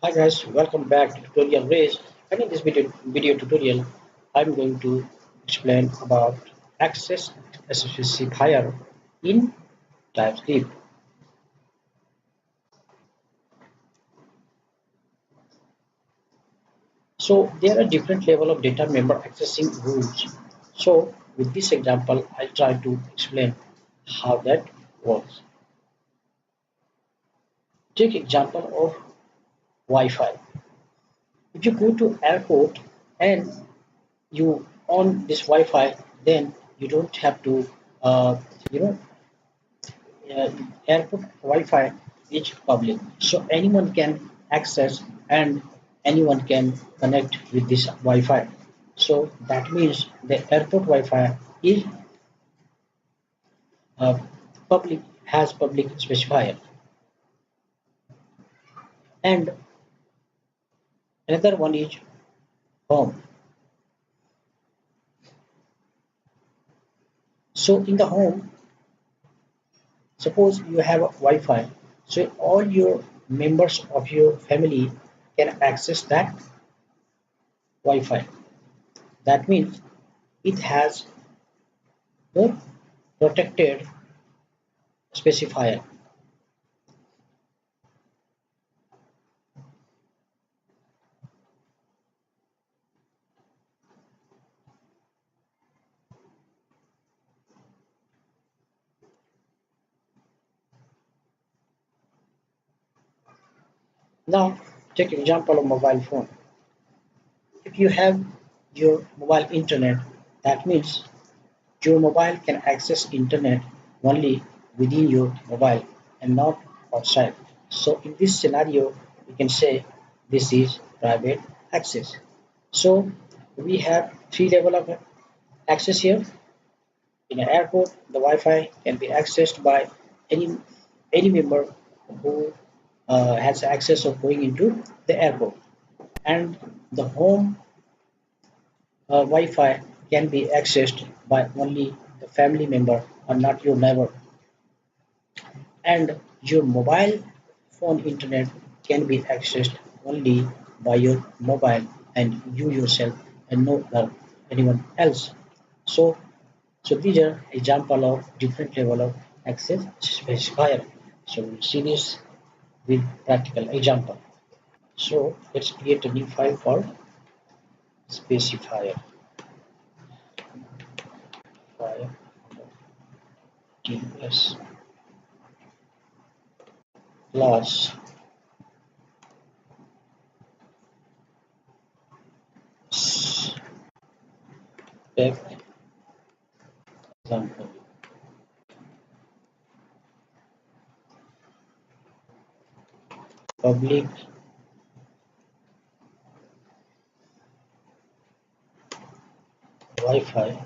Hi guys, welcome back to Tutorial Race. And in this video tutorial, I'm going to explain about access specifier in TypeScript. So there are different level of data member accessing rules. So with this example, I'll try to explain how that works. Take example of Wi-Fi. If you go to airport and you on this Wi-Fi, then you don't have to uh, you know uh, airport Wi-Fi is public, so anyone can access and anyone can connect with this Wi-Fi. So that means the airport Wi-Fi is uh, public, has public specifier. And another one is home. So in the home, suppose you have a Wi-Fi, so all your members of your family can access that Wi-Fi. That means it has the protected specifier. Now take example of mobile phone. If you have your mobile internet, that means your mobile can access internet only within your mobile and not outside. So in this scenario, we can say this is private access. So we have three level of access here. In an airport, the Wi-Fi can be accessed by any any member who has access of going into the airport, and the home Wi-Fi can be accessed by only the family member or not your neighbor, and your mobile phone internet can be accessed only by your mobile and you yourself and no anyone else. So So these are example of different level of access specifier. So we'll see this with practical example. So let's create a new file called specifier file ts plus spec example. Public Wi-Fi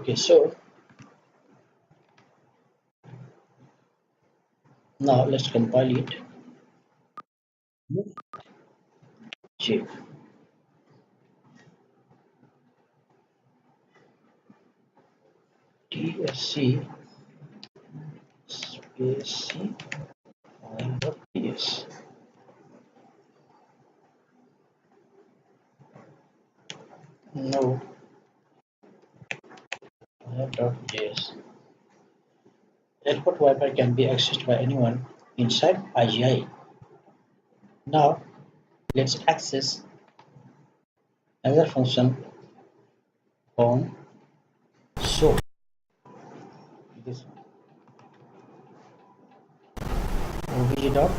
Okay, so now let's compile it. Check tsc specifier.ts. No, .js. Airport Wi-Fi can be accessed by anyone inside IGI. Now let's access another function on so this obj dot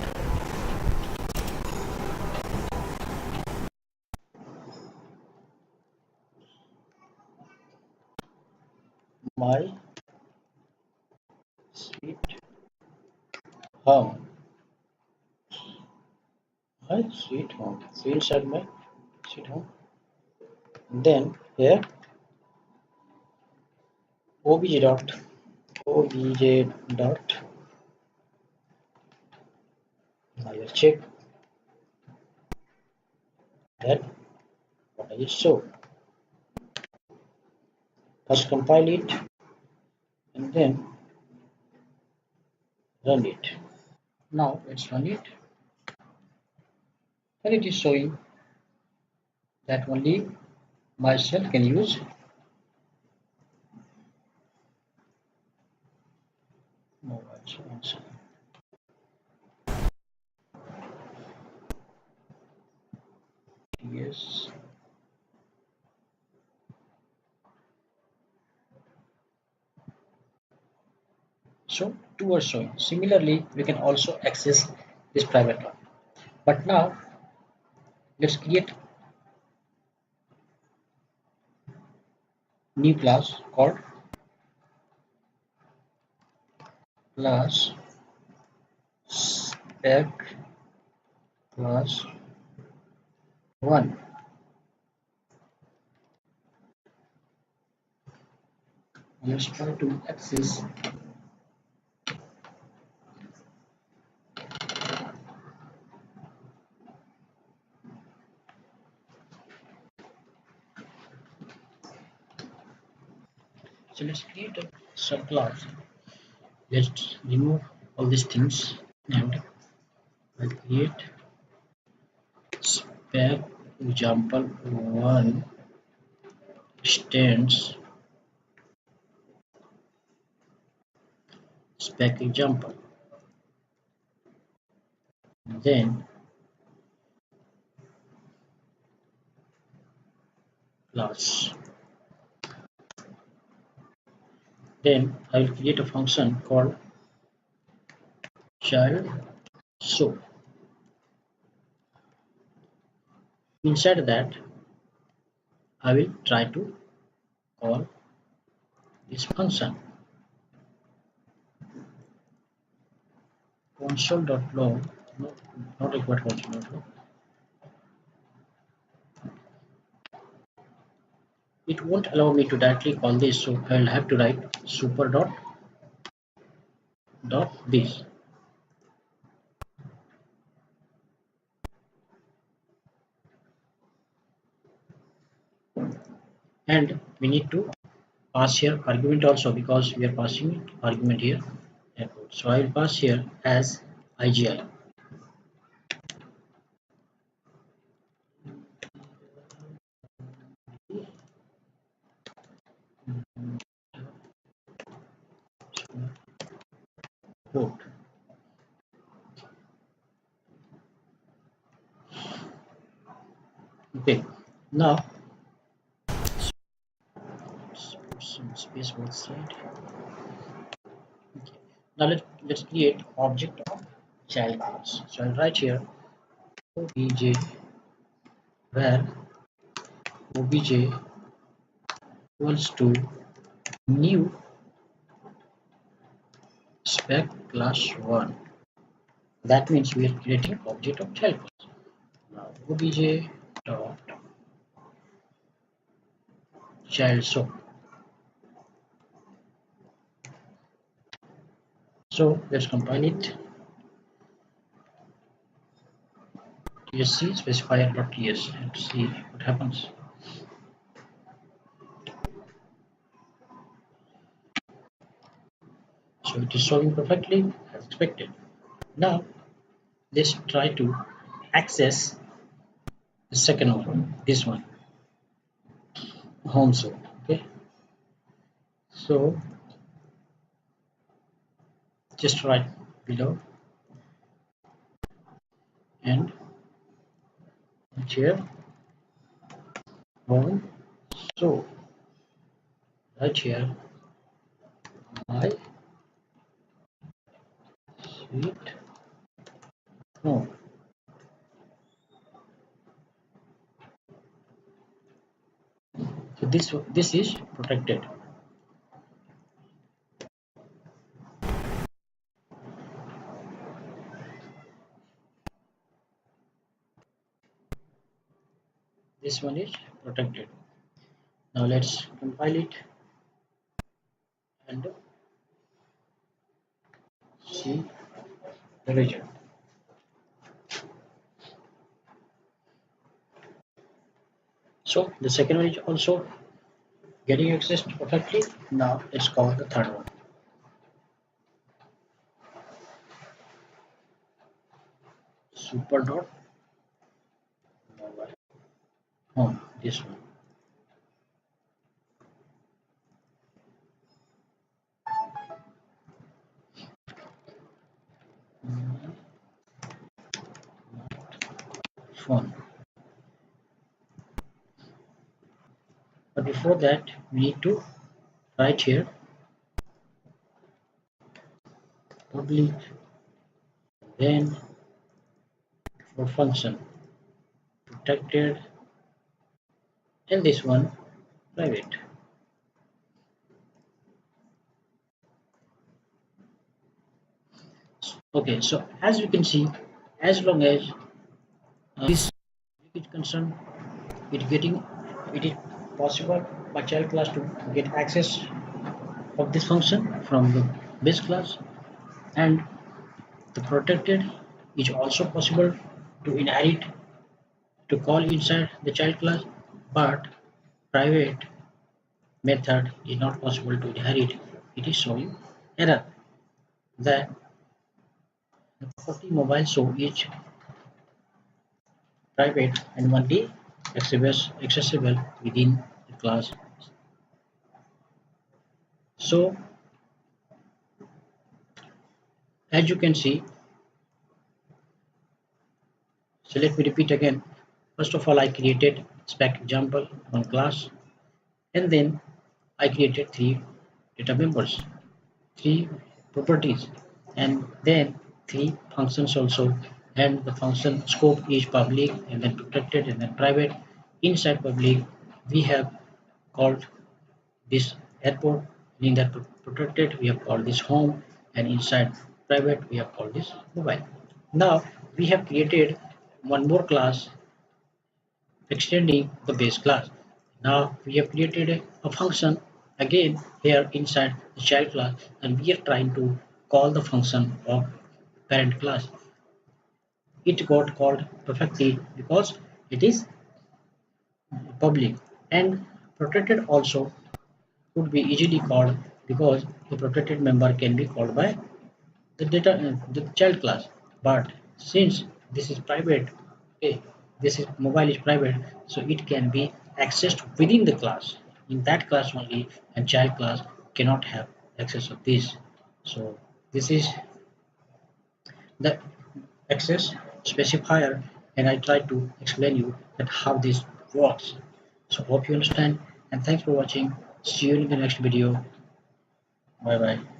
my sweet home. My sweet home. So inside my sweet home. Then here obj dot now you check that what does it show. First compile it and then run it. Now let's run it and it is showing that only myself can use mobile phones. Yes. So two are showing. Similarly, we can also access this private one. But now let's create new class called class spec class 1. Let's try to access. So let's create a subclass. Let's remove all these things and I'll create spec example 1 stands spec example. Then class. Then I will create a function called child show. Inside that I will try to call this function console.log, no, not required console.log. It won't allow me to directly call this, so I'll have to write super dot this. And we need to pass here argument also because we are passing argument here. So I will pass here as IGI. Port. Okay, now let's put some space both side. Okay. Now let's create object of child class. So I'll write here obj where obj equals to new spec class 1. That means we are creating object of child class. Now obj dot child show. So let's compile it. tsc specifier.ts and see what happens. So it is showing perfectly as expected. Now let's try to access the second one, this one, home zone. Okay, so just write below and here home. So right here my sweet home. So this is protected. This one is protected. Now let's compile it and see the result. So the second one is also getting accessed perfectly. Now let's call the third one. Super dot mobile home. This one. Phone. But before that, we need to write here public, then for function protected, and this one private. Okay, so as you can see, as long as this is concerned, it is possible by child class to get access of this function from the base class, and the protected is also possible to inherit to call inside the child class, but private method is not possible to inherit. It is showing error that the property mobile show is private and only accessible within the class. So as you can see, so let me repeat again. First of all, I created spec example on class, and then I created three data members, three properties, and then three functions also. And the function scope is public and then protected and then private. Inside public, we have called this airport. In that protected, we have called this home, and inside private, we have called this mobile. Now we have created one more class extending the base class. Now we have created a function again here inside the child class, and we are trying to call the function of parent class. It got called perfectly because it is public, and protected also could be easily called because the protected member can be called by the child class. But since this is private, okay, this is mobile is private, so it can be accessed within the class, in that class only, and child class cannot have access of this. So this is the access specifier, and I try to explain you that how this works. So hope you understand, and thanks for watching. See you in the next video. Bye bye.